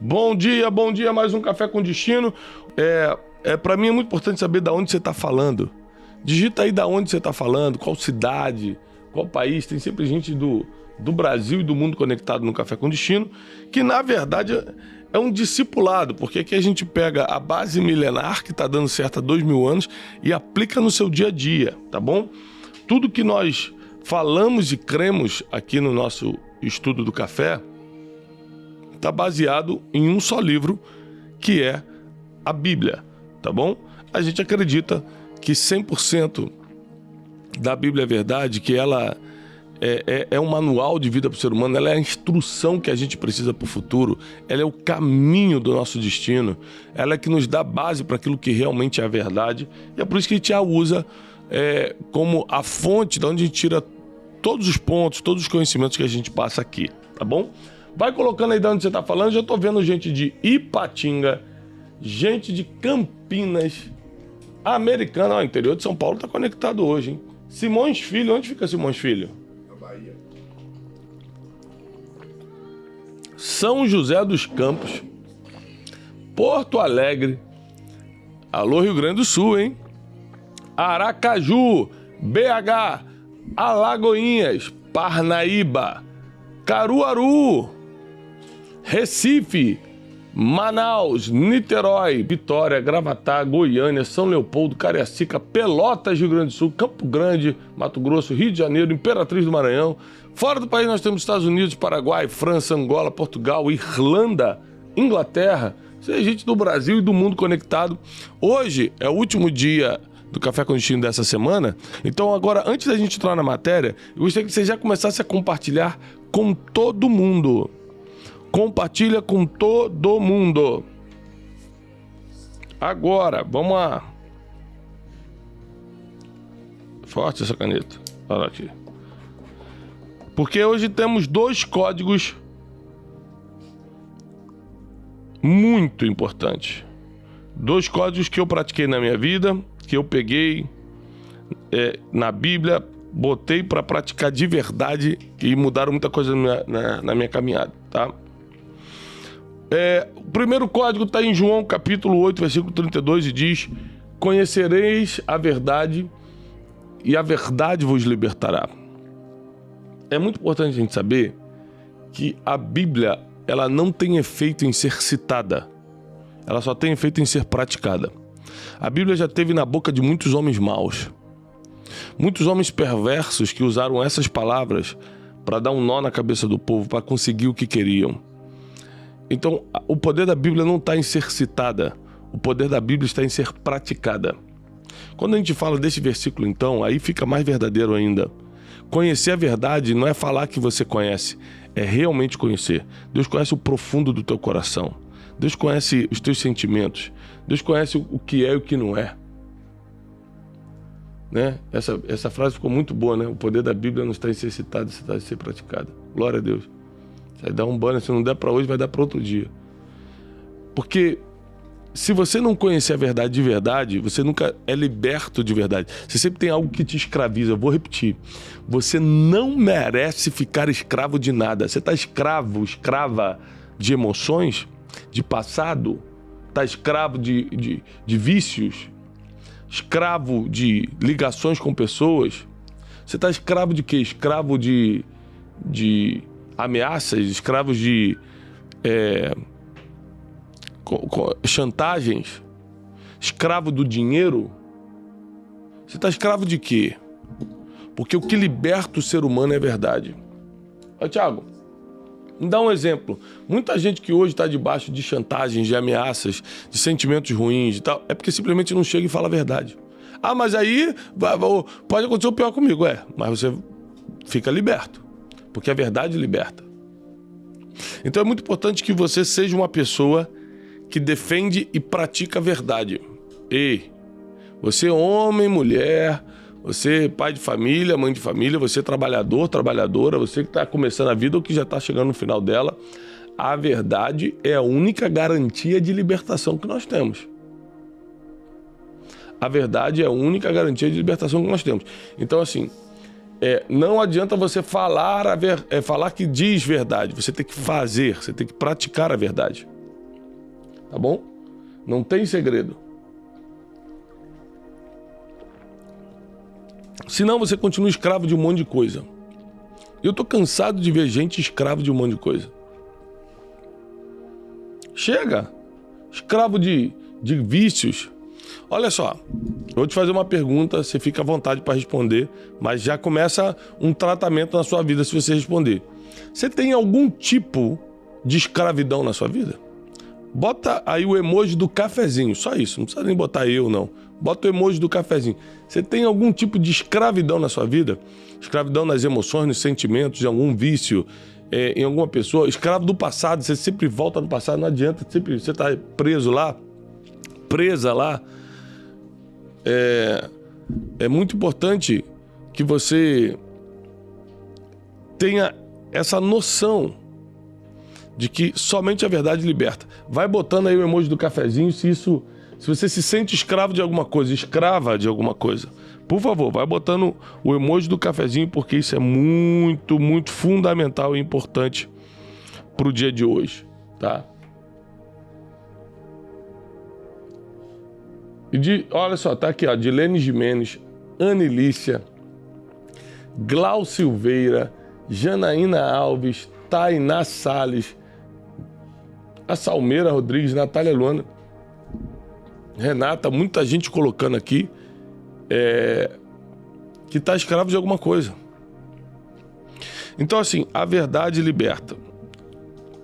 Bom dia, mais um Café com Destino. Para mim é muito importante saber de onde você está falando. Digita aí de onde você está falando, qual cidade, qual país. Tem sempre gente do Brasil e do mundo conectado no Café com Destino, que na verdade é um discipulado, porque aqui a gente pega a base milenar que está dando certo há 2000 anos e aplica no seu dia a dia, tá bom? Tudo que nós falamos e cremos aqui no nosso estudo do café está baseado em um só livro, que é a Bíblia, tá bom? A gente acredita que 100% da Bíblia é verdade, que ela é um manual de vida para o ser humano, ela é a instrução que a gente precisa para o futuro, ela é o caminho do nosso destino, ela é que nos dá base para aquilo que realmente é a verdade, e é por isso que a gente a usa como a fonte de onde a gente tira todos os pontos, todos os conhecimentos que a gente passa aqui, tá bom? Vai colocando aí de onde você está falando. Já estou vendo gente de Ipatinga, gente de Campinas, Americana. Ó, interior de São Paulo está conectado hoje, hein? Simões Filho, onde fica Simões Filho? Na Bahia. São José dos Campos, Porto Alegre. Alô, Rio Grande do Sul, hein? Aracaju, BH, Alagoinhas, Parnaíba, Caruaru, Recife, Manaus, Niterói, Vitória, Gravatá, Goiânia, São Leopoldo, Cariacica, Pelotas, Rio Grande do Sul, Campo Grande, Mato Grosso, Rio de Janeiro, Imperatriz do Maranhão. Fora do país nós temos Estados Unidos, Paraguai, França, Angola, Portugal, Irlanda, Inglaterra. Isso é gente do Brasil e do mundo conectado. Hoje é o último dia do Café com Destino dessa semana. Então agora, antes da gente entrar na matéria, eu gostaria que você já começasse a compartilhar com todo mundo. Compartilha com todo mundo. Agora, vamos lá. Forte essa caneta. Olha aqui. Porque hoje temos 2 códigos muito importantes. 2 códigos que eu pratiquei na minha vida, que eu peguei na Bíblia, botei para praticar de verdade e mudaram muita coisa na minha caminhada, tá? O primeiro código está em João capítulo 8, versículo 32 e diz: conhecereis a verdade e a verdade vos libertará. É muito importante a gente saber que a Bíblia, ela não tem efeito em ser citada, ela só tem efeito em ser praticada. A Bíblia já teve na boca de muitos homens maus, muitos homens perversos que usaram essas palavras para dar um nó na cabeça do povo, para conseguir o que queriam. Então, o poder da Bíblia não está em ser citada, o poder da Bíblia está em ser praticada. Quando a gente fala desse versículo, então, aí fica mais verdadeiro ainda. Conhecer a verdade não é falar que você conhece, é realmente conhecer. Deus conhece o profundo do teu coração. Deus conhece os teus sentimentos. Deus conhece o que é e o que não é. Né? Essa frase ficou muito boa, né? O poder da Bíblia não está em ser citado, está em ser praticado. Glória a Deus. Vai dar um banner, se não der para hoje, vai dar para outro dia. Porque se você não conhecer a verdade de verdade, você nunca é liberto de verdade. Você sempre tem algo que te escraviza. Eu vou repetir. Você não merece ficar escravo de nada. Você está escrava de emoções, de passado, está escravo de vícios, escravo de ligações com pessoas. Você está escravo de quê? Escravo de ameaças, escravos de chantagens, escravo do dinheiro. Você está escravo de quê? Porque o que liberta o ser humano é a verdade. Ó, Thiago, me dá um exemplo. Muita gente que hoje está debaixo de chantagens, de ameaças, de sentimentos ruins e tal, é porque simplesmente não chega e fala a verdade. Ah, mas aí pode acontecer o pior comigo. Mas você fica liberto, porque a verdade liberta. Então é muito importante que você seja uma pessoa que defende e pratica a verdade. Ei, você homem, mulher, você pai de família, mãe de família, você trabalhador, trabalhadora, você que está começando a vida ou que já está chegando no final dela, a verdade é a única garantia de libertação que nós temos. A verdade é a única garantia de libertação que nós temos. Então, assim, não adianta você falar que diz verdade. Você tem que fazer, você tem que praticar a verdade. tá bom? Não tem segredo. Senão você continua escravo de um monte de coisa. Eu tô cansado de ver gente escravo de um monte de coisa. Chega! Escravo de vícios. Olha só, eu vou te fazer uma pergunta, você fica à vontade para responder, mas já começa um tratamento na sua vida se você responder. Você tem algum tipo de escravidão na sua vida? Bota aí o emoji do cafezinho, só isso, não precisa nem botar eu não. Bota o emoji do cafezinho. Você tem algum tipo de escravidão na sua vida? Escravidão nas emoções, nos sentimentos, de algum vício, em alguma pessoa? Escravo do passado, você sempre volta no passado, não adianta, sempre você está preso lá, presa lá. É muito importante que você tenha essa noção de que somente a verdade liberta. Vai botando aí o emoji do cafezinho se você se sente escravo de alguma coisa, escrava de alguma coisa. Por favor, vai botando o emoji do cafezinho, porque isso é muito, muito fundamental e importante para o dia de hoje, tá? Olha só, tá aqui, ó, Dilene Jimenez, Anilícia, Glau Silveira, Janaína Alves, Tainá Salles, a Salmeira Rodrigues, Natália Luana, Renata, muita gente colocando aqui que está escravo de alguma coisa. Então, assim, a verdade liberta.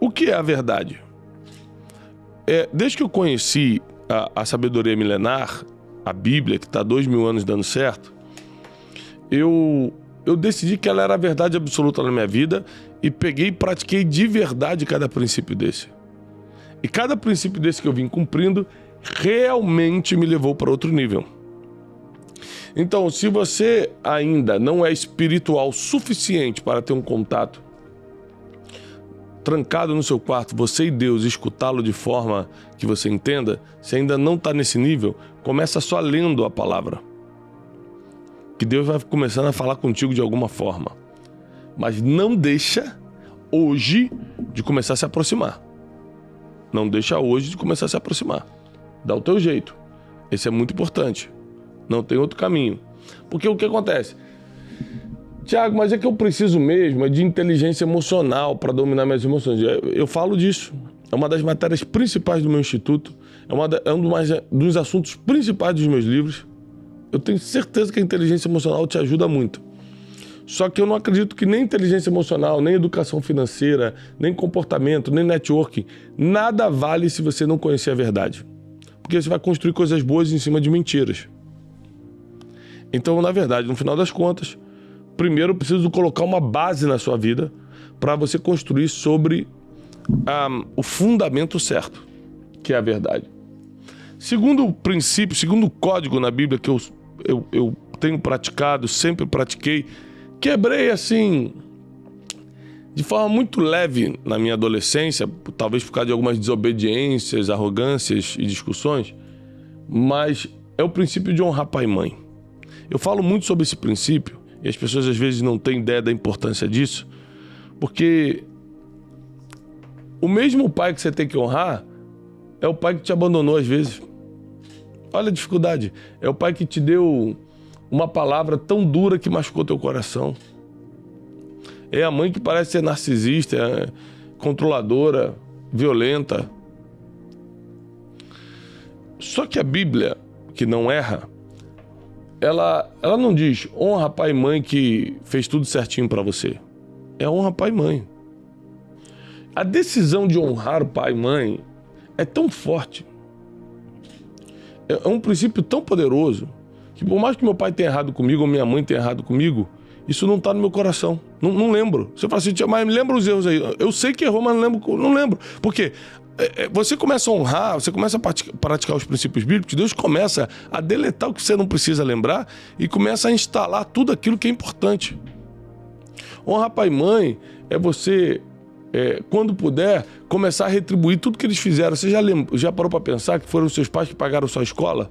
O que é a verdade? Desde que eu conheci a sabedoria milenar, a Bíblia, que está há 2000 anos dando certo, eu decidi que ela era a verdade absoluta na minha vida e peguei e pratiquei de verdade cada princípio desse. E cada princípio desse que eu vim cumprindo realmente me levou para outro nível. Então, se você ainda não é espiritual suficiente para ter um contato trancado no seu quarto, você e Deus, escutá-lo de forma que você entenda, se ainda não está nesse nível, começa só lendo a palavra. Que Deus vai começando a falar contigo de alguma forma. Mas não deixa hoje de começar a se aproximar. Não deixa hoje de começar a se aproximar. Dá o teu jeito. Esse é muito importante. Não tem outro caminho. Porque o que acontece? Tiago, mas é que eu preciso mesmo de inteligência emocional para dominar minhas emoções. Eu falo disso. É uma das matérias principais do meu instituto. É um dos assuntos principais dos meus livros. Eu tenho certeza que a inteligência emocional te ajuda muito. Só que eu não acredito que nem inteligência emocional, nem educação financeira, nem comportamento, nem networking, nada vale se você não conhecer a verdade. Porque você vai construir coisas boas em cima de mentiras. Então, na verdade, no final das contas, primeiro eu preciso colocar uma base na sua vida para você construir sobre o fundamento certo, que é a verdade. Segundo princípio, segundo código na Bíblia que eu tenho praticado, sempre pratiquei, quebrei assim, de forma muito leve na minha adolescência, talvez por causa de algumas desobediências, arrogâncias e discussões, mas é o princípio de honrar pai e mãe. Eu falo muito sobre esse princípio e as pessoas às vezes não têm ideia da importância disso, porque o mesmo pai que você tem que honrar é o pai que te abandonou às vezes. Olha a dificuldade. É o pai que te deu uma palavra tão dura que machucou teu coração. É a mãe que parece ser narcisista, controladora, violenta. Só que a Bíblia, que não erra, ela não diz honra pai e mãe que fez tudo certinho para você. É honra pai e mãe. A decisão de honrar o pai e mãe é tão forte. É um princípio tão poderoso que por mais que meu pai tenha errado comigo ou minha mãe tenha errado comigo, isso não está no meu coração. Não lembro. Você fala assim, mas me lembra os erros aí. Eu sei que errou, mas não lembro. Por quê? Você começa a honrar, você começa a praticar os princípios bíblicos, Deus começa a deletar o que você não precisa lembrar e começa a instalar tudo aquilo que é importante. Honrar pai e mãe é você, quando puder, começar a retribuir tudo que eles fizeram. Você já parou para pensar que foram os seus pais que pagaram sua escola?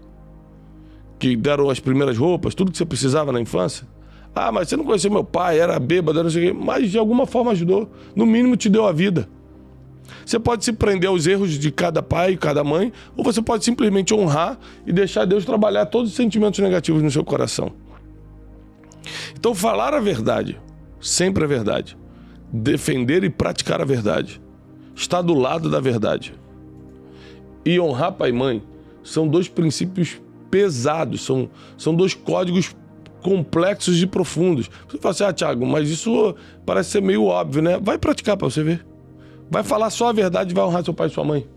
Que deram as primeiras roupas, tudo que você precisava na infância? Ah, mas você não conheceu meu pai, era bêbado, não sei o quê, mas de alguma forma ajudou. No mínimo te deu a vida. Você pode se prender aos erros de cada pai e cada mãe, ou você pode simplesmente honrar e deixar Deus trabalhar todos os sentimentos negativos no seu coração. Então, falar a verdade, sempre a verdade. Defender e praticar a verdade. Estar do lado da verdade. E honrar pai e mãe são dois princípios pesados, são dois códigos complexos e profundos. Você fala assim, Thiago, mas isso parece ser meio óbvio, né? Vai praticar para você ver. Vai falar só a verdade e vai honrar seu pai e sua mãe.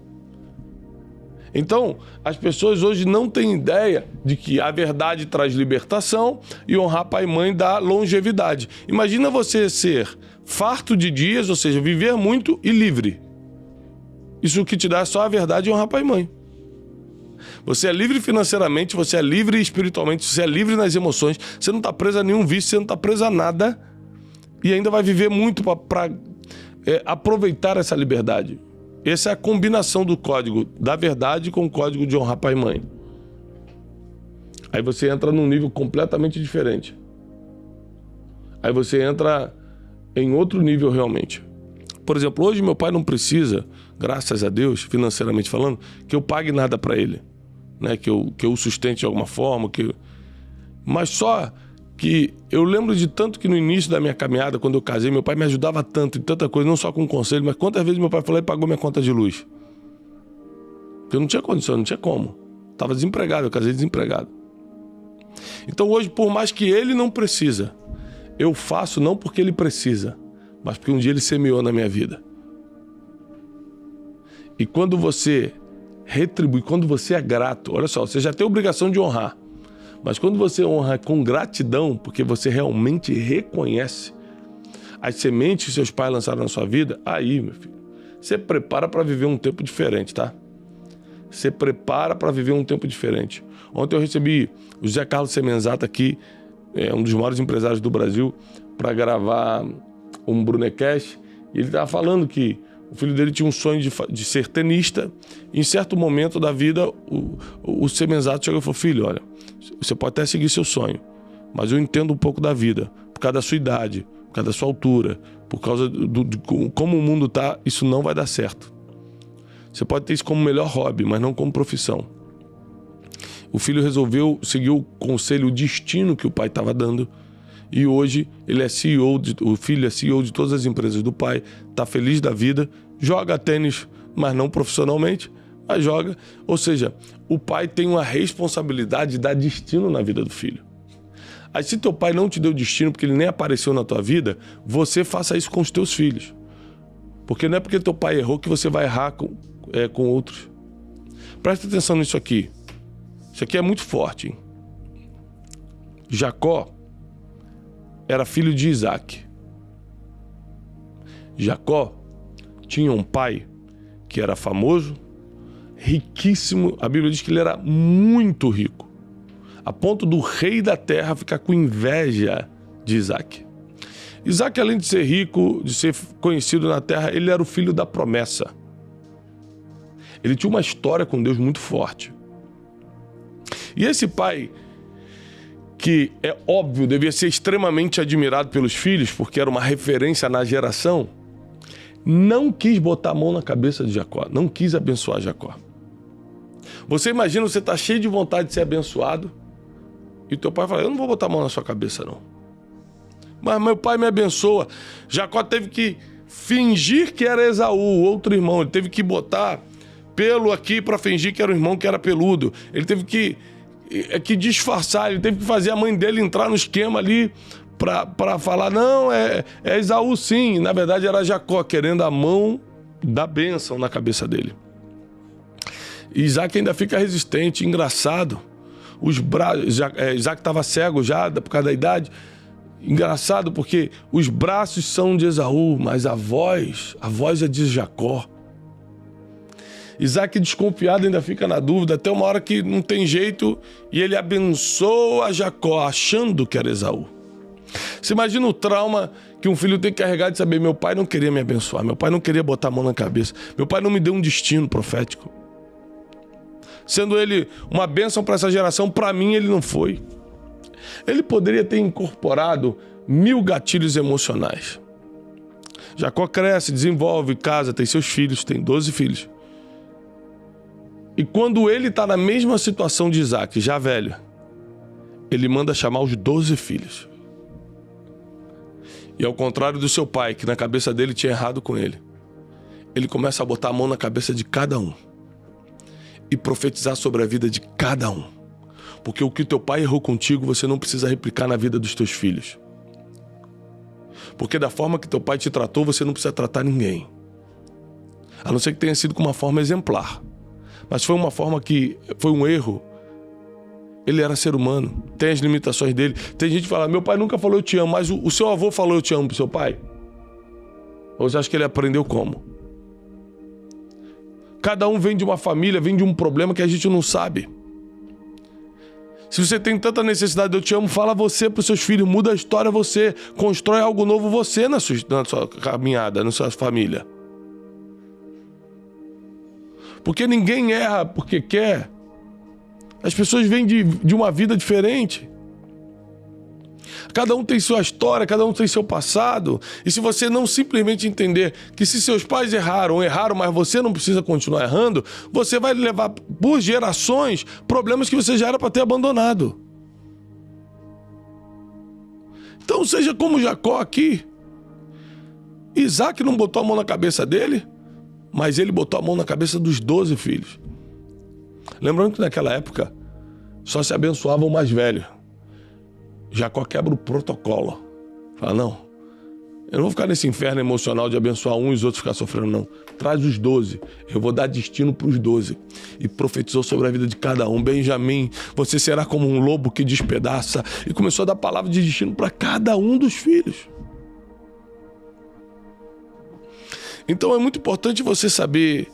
Então, as pessoas hoje não têm ideia de que a verdade traz libertação e honrar pai e mãe dá longevidade. Imagina você ser farto de dias, ou seja, viver muito e livre. Isso que te dá é só a verdade e honrar pai e mãe. Você é livre financeiramente, você é livre espiritualmente, você é livre nas emoções, você não está preso a nenhum vício, você não está preso a nada e ainda vai viver muito para aproveitar essa liberdade. Essa é a combinação do código da verdade com o código de honrar pai e mãe. Aí você entra num nível completamente diferente. Aí você entra em outro nível realmente. Por exemplo, hoje meu pai não precisa, graças a Deus, financeiramente falando, que eu pague nada para ele, né? Que eu o sustente de alguma forma, mas só que eu lembro de tanto que no início da minha caminhada, quando eu casei, meu pai me ajudava tanto em tanta coisa, não só com conselho, mas quantas vezes meu pai falou e pagou minha conta de luz. Porque eu não tinha condição, não tinha como. Estava desempregado, eu casei desempregado. Então hoje, por mais que ele não precisa, eu faço não porque ele precisa, mas porque um dia ele semeou na minha vida. E quando você retribui, quando você é grato, olha só, você já tem a obrigação de honrar. Mas quando você honra com gratidão, porque você realmente reconhece as sementes que seus pais lançaram na sua vida, aí, meu filho, você prepara para viver um tempo diferente, tá? Você prepara para viver um tempo diferente. Ontem eu recebi o José Carlos Semenzato aqui, um dos maiores empresários do Brasil, para gravar um Brunecast, e ele estava falando que o filho dele tinha um sonho de ser tenista, e em certo momento da vida, o Semenzato chegou e falou, filho, olha, você pode até seguir seu sonho, mas eu entendo um pouco da vida, por causa da sua idade, por causa da sua altura, por causa de como o mundo está, isso não vai dar certo. Você pode ter isso como melhor hobby, mas não como profissão. O filho resolveu seguir o conselho, o destino que o pai estava dando, e hoje ele é CEO, o filho é CEO de todas as empresas do pai, está feliz da vida, joga tênis, mas não profissionalmente, mas joga. Ou seja, o pai tem uma responsabilidade de dar destino na vida do filho. Aí se teu pai não te deu destino porque ele nem apareceu na tua vida, você faça isso com os teus filhos. Porque não é porque teu pai errou que você vai errar com outros. Presta atenção nisso aqui. Isso aqui é muito forte, hein? Jacó era filho de Isaac. Jacó tinha um pai que era famoso, riquíssimo. A Bíblia diz que ele era muito rico, a ponto do rei da terra ficar com inveja de Isaac. Isaac, além de ser rico, de ser conhecido na terra, ele era o filho da promessa. Ele tinha uma história com Deus muito forte. E esse pai, que é óbvio, devia ser extremamente admirado pelos filhos, porque era uma referência na geração, não quis botar a mão na cabeça de Jacó, não quis abençoar Jacó. Você imagina, você está cheio de vontade de ser abençoado, e teu pai fala, eu não vou botar a mão na sua cabeça, não. Mas meu pai me abençoa. Jacó teve que fingir que era Esaú, outro irmão, ele teve que botar pelo aqui para fingir que era o irmão que era peludo, ele teve que disfarçar, ele teve que fazer a mãe dele entrar no esquema ali para falar, não, é Esaú sim. Na verdade era Jacó querendo a mão da bênção na cabeça dele. E Isaac ainda fica resistente, engraçado. Isaac estava cego já por causa da idade. Engraçado porque os braços são de Esaú, mas a voz é de Jacó. Isaac, desconfiado, ainda fica na dúvida, até uma hora que não tem jeito, e ele abençoa Jacó, achando que era Esaú. Você imagina o trauma que um filho tem que carregar de saber, meu pai não queria me abençoar, meu pai não queria botar a mão na cabeça, meu pai não me deu um destino profético. Sendo ele uma bênção para essa geração, para mim ele não foi. Ele poderia ter incorporado 1000 gatilhos emocionais. Jacó cresce, desenvolve, casa, tem seus filhos, tem 12 filhos. E quando ele está na mesma situação de Isaac, já velho, ele manda chamar os 12 filhos. E ao contrário do seu pai, que na cabeça dele tinha errado com ele, ele começa a botar a mão na cabeça de cada um e profetizar sobre a vida de cada um. Porque o que teu pai errou contigo, você não precisa replicar na vida dos teus filhos. Porque da forma que teu pai te tratou, você não precisa tratar ninguém. A não ser que tenha sido com uma forma exemplar. Mas foi uma forma que foi um erro. Ele era ser humano, tem as limitações dele. Tem gente que fala, meu pai nunca falou eu te amo, mas o seu avô falou eu te amo pro seu pai? Ou você acha que ele aprendeu como? Cada um vem de uma família, vem de um problema que a gente não sabe. Se você tem tanta necessidade de eu te amo, fala você pros seus filhos, muda a história você, constrói algo novo você na sua caminhada, na sua família. Porque ninguém erra porque quer. As pessoas vêm de uma vida diferente. Cada um tem sua história, cada um tem seu passado. E se você não simplesmente entender que se seus pais erraram, mas você não precisa continuar errando, você vai levar por gerações problemas que você já era para ter abandonado. Então seja como Jacó aqui. Isaac não botou a mão na cabeça dele, mas ele botou a mão na cabeça dos 12 filhos. Lembrando que naquela época só se abençoava o mais velho. Jacó quebra o protocolo. Fala, não, eu não vou ficar nesse inferno emocional de abençoar um e os outros ficar sofrendo, não. Traz os 12, eu vou dar destino para os 12. E profetizou sobre a vida de cada um. Benjamim, você será como um lobo que despedaça. E começou a dar palavra de destino para cada um dos filhos. Então é muito importante você saber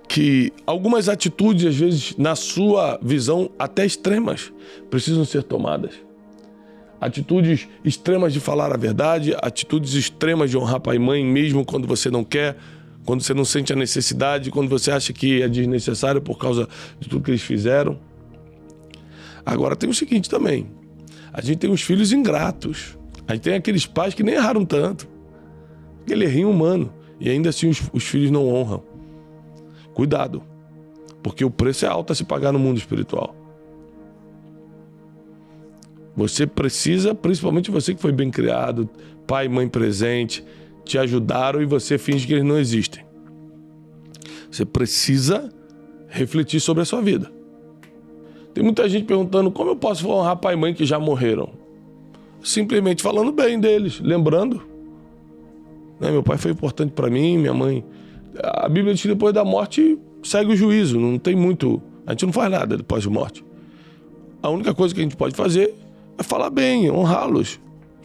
que algumas atitudes, às vezes, na sua visão, até extremas, precisam ser tomadas. Atitudes extremas de falar a verdade, atitudes extremas de honrar pai e mãe, mesmo quando você não quer, quando você não sente a necessidade, quando você acha que é desnecessário por causa de tudo que eles fizeram. Agora tem o seguinte também, a gente tem os filhos ingratos, a gente tem aqueles pais que nem erraram tanto, aquele errinho humano, e ainda assim os filhos não honram. Cuidado, porque o preço é alto a se pagar no mundo espiritual. Você precisa, principalmente você que foi bem criado, pai e mãe presente, te ajudaram e você finge que eles não existem. Você precisa refletir sobre a sua vida. Tem muita gente perguntando como eu posso honrar pai e mãe que já morreram. Simplesmente falando bem deles, lembrando. Meu pai foi importante para mim, minha mãe. A Bíblia diz que depois da morte segue o juízo, não tem muito... A gente não faz nada depois da morte. A única coisa que a gente pode fazer é falar bem, honrá-los,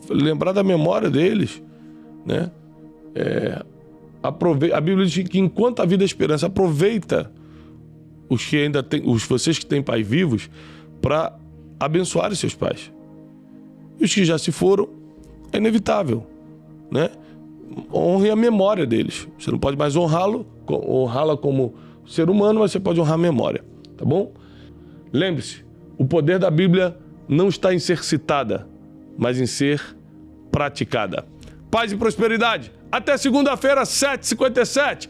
lembrar da memória deles, né? A Bíblia diz que enquanto a vida é esperança, aproveita os que ainda têm, vocês que têm pais vivos, para abençoar seus pais. E os que já se foram, é inevitável, né? Honre a memória deles. Você não pode mais honrá-la como ser humano, mas você pode honrar a memória, tá bom? Lembre-se, o poder da Bíblia não está em ser citada, mas em ser praticada. Paz e prosperidade. Até segunda-feira, 7h57.